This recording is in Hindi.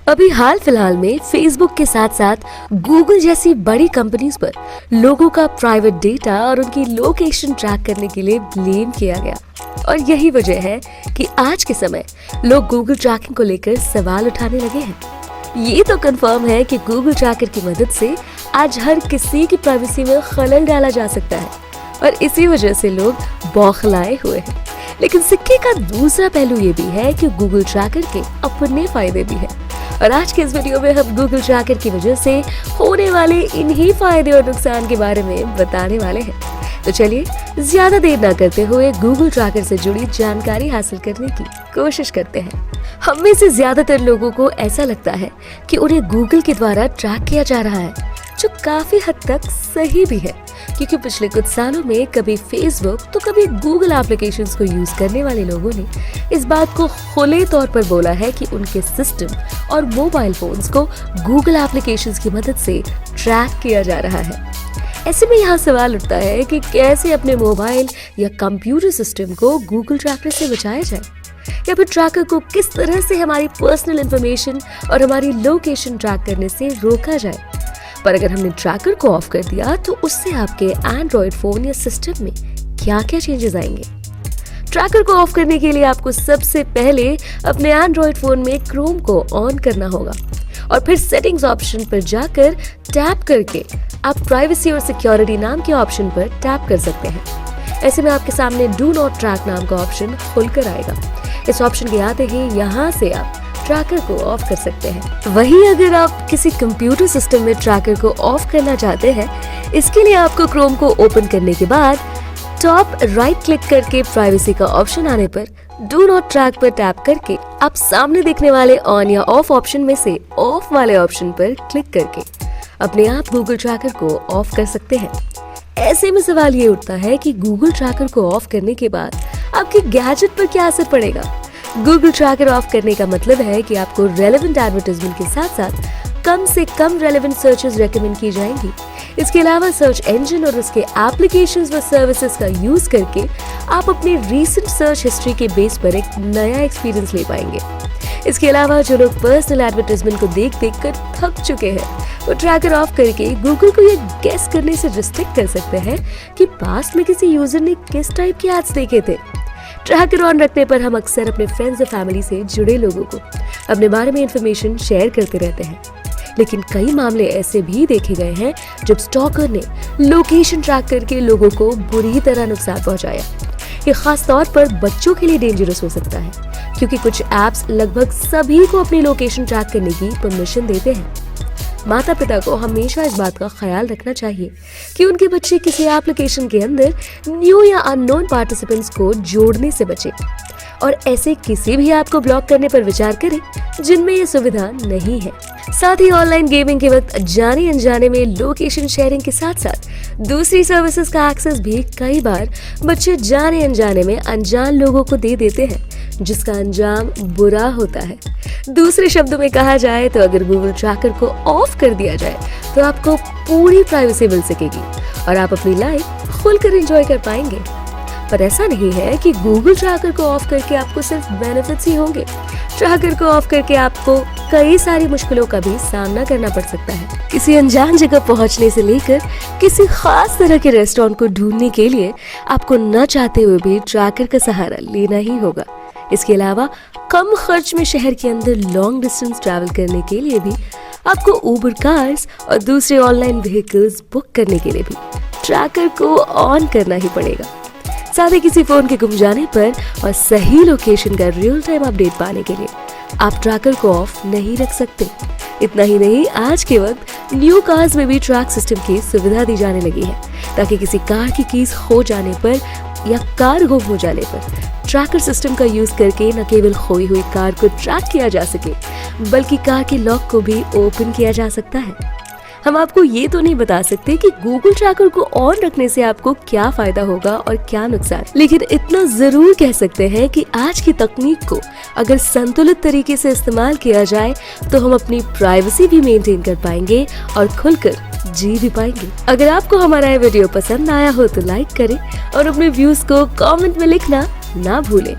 अभी हाल फिलहाल में फेसबुक के साथ साथ गूगल जैसी बड़ी कंपनीज पर लोगों का प्राइवेट डेटा और उनकी लोकेशन ट्रैक करने के लिए ब्लेम किया गया। और यही वजह है कि आज के समय लोग गूगल ट्रैकिंग को लेकर सवाल उठाने लगे हैं। ये तो कंफर्म है कि गूगल ट्रैकर की मदद से आज हर किसी की प्राइवेसी में खलल डाला जा सकता है और इसी वजह से लोग बौखलाए हुए हैं। लेकिन सिक्के का दूसरा पहलू ये भी है कि गूगल ट्रैकर के अपने फायदे भी हैं। और आज के इस वीडियो में हम गूगल ट्रैकर की वजह से होने वाले इन्हीं फायदे और नुकसान के बारे में बताने वाले हैं। तो चलिए ज्यादा देर ना करते हुए गूगल ट्रैकर से जुड़ी जानकारी हासिल करने की कोशिश करते हैं। हम में से ज्यादातर लोगों को ऐसा लगता है कि उन्हें गूगल के द्वारा ट्रैक किया जा रहा है, जो काफी हद तक सही भी है, क्योंकि पिछले कुछ सालों में कभी फेसबुक तो कभी गूगल एप्लीकेशंस को यूज करने वाले लोगों ने इस बात को खुले तौर पर बोला है कि उनके सिस्टम और मोबाइल फोन्स को गूगल एप्लीकेशंस की मदद से ट्रैक किया जा रहा है। ऐसे में यहाँ सवाल उठता है कि कैसे अपने मोबाइल या कंप्यूटर सिस्टम को गूगल ट्रैकर से बचाया जाए, या फिर ट्रैकर को किस तरह से हमारी पर्सनल इंफॉर्मेशन और हमारी लोकेशन ट्रैक करने से रोका जाए। पर अगर हमने ट्रैकर को ऑफ कर दिया तो उससे आपके एंड्रॉइड फोन या सिस्टम में क्या क्या चेंजेस आएंगे। ट्रैकर को ऑफ करने के लिए आपको सबसे पहले अपने एंड्रॉइड फोन में क्रोम को ऑन करना होगा और फिर सेटिंग्स ऑप्शन पर जाकर टैप करके आप प्राइवेसी और सिक्योरिटी नाम के ऑप्शन पर टैप कर सकते हैं। ऐसे में आपके सामने डू नॉट ट्रैक नाम का ऑप्शन खुलकर आएगा। इस ऑप्शन के आते ही यहाँ से आप ट्रैकर को ऑफ कर सकते हैं। वहीं अगर आप किसी कंप्यूटर सिस्टम में ट्रैकर को ऑफ करना चाहते हैं, इसके लिए आपको क्रोम को ओपन करने के बाद टॉप राइट क्लिक करके प्राइवेसी का ऑप्शन आने पर डू नॉट ट्रैक पर टैप करके आप सामने दिखने वाले ऑन या ऑफ ऑप्शन में से ऑफ वाले ऑप्शन पर क्लिक करके अपने आप गूगल ट्रैकर को ऑफ कर सकते हैं। ऐसे में सवाल ये उठता है कि गूगल ट्रैकर को ऑफ करने के बाद आपके गैजेट पर क्या असर पड़ेगा। गूगल ट्रैकर ऑफ करने का मतलब है कि आपको रेलेवेंट एडवर्टाइजमेंट के साथ साथ कम से कम रेलेवेंट सर्चेस रेकमेंड की जाएंगी। इसके अलावा सर्च इंजन और उसके एप्लीकेशंस व सर्विसेज का यूज करके आप अपनी रीसेंट सर्च हिस्ट्री के बेस पर एक नया एक्सपीरियंस ले पाएंगे। इसके अलावा जो लोग पर्सनल एडवर्टाइजमेंट को देख कर थक चुके हैं, वो ट्रैकर ऑफ करके गूगल को ये गेस करने से रिस्ट्रिक्ट कर सकते हैं कि पास्ट में किसी यूजर ने किस टाइप के एड्स देखे थे। ट्रैकर ऑन रखने पर हम अक्सर अपने फ्रेंड्स और फैमिली से जुड़े लोगों को अपने बारे में इंफॉर्मेशन शेयर करते रहते हैं, लेकिन कई मामले ऐसे भी देखे गए हैं जब स्टॉकर ने लोकेशन ट्रैक करके लोगों को बुरी तरह नुकसान पहुंचाया। ये खास तौर पर बच्चों के लिए डेंजरस हो सकता है, क्योंकि कुछ ऐप्स लगभग सभी को अपनी लोकेशन ट्रैक करने की परमिशन देते हैं। माता पिता को हमेशा इस बात का ख्याल रखना चाहिए कि उनके बच्चे किसी एप्लीकेशन के अंदर न्यू या अननोन पार्टिसिपेंट्स को जोड़ने से बचे और ऐसे किसी भी ऐप को ब्लॉक करने पर विचार करें जिनमें ये सुविधा नहीं है। साथ ही ऑनलाइन गेमिंग के वक्त जाने अनजाने में लोकेशन शेयरिंग के साथ साथ दूसरी सर्विसेज का एक्सेस भी कई बार बच्चे जाने अनजाने में अनजान लोगों को दे देते हैं, जिसका अंजाम बुरा होता है। दूसरे शब्दों में कहा जाए तो अगर गूगल ट्रैकर को ऑफ कर दिया जाए तो आपको पूरी प्राइवेसी मिल सकेगी और आप अपनी लाइफ खुलकर एंजॉय कर पाएंगे। पर ऐसा नहीं है कि गूगल ट्रैकर को ऑफ करके आपको सिर्फ बेनिफिट्स ही होंगे। ट्रैकर को ऑफ करके आपको कई सारी मुश्किलों का भी सामना करना पड़ सकता है। किसी अनजान जगह पहुंचने से लेकर किसी खास तरह के रेस्टोरेंट को ढूंढने के लिए आपको न चाहते हुए भी ट्रैकर का सहारा लेना ही होगा। इसके अलावा कम खर्च में शहर के अंदर लॉन्ग डिस्टेंस ट्रैवल करने के लिए भी आपको उबर कार्स और दूसरे ऑनलाइन व्हीकल्स बुक करने के लिए भी ट्रैकर को ऑन करना ही पड़ेगा। साथ ही किसी फोन के गुम जाने पर और सही लोकेशन का रियल टाइम अपडेट पाने के लिए आप ट्रैकर को ऑफ नहीं रख सकते। इतना ही नहीं, आज के वक्त न्यू कार्स में भी ट्रैक सिस्टम की सुविधा दी जाने लगी है, ताकि किसी कार की कीज खो जाने पर या कार गुम हो जाने पर ट्रैकर सिस्टम का यूज करके न केवल खोई हुई कार को ट्रैक किया जा सके, बल्कि कार के लॉक को भी ओपन किया जा सकता है। हम आपको ये तो नहीं बता सकते कि गूगल ट्रैकर को ऑन रखने से आपको क्या फायदा होगा और क्या नुकसान, लेकिन इतना जरूर कह सकते हैं कि आज की तकनीक को अगर संतुलित तरीके से इस्तेमाल किया जाए तो हम अपनी प्राइवेसी भी मेंटेन कर पाएंगे और खुलकर जी भी पाएंगे। अगर आपको हमारा ये वीडियो पसंद आया हो तो लाइक करें और अपने व्यूज को कमेंट में लिखना ना भूलें।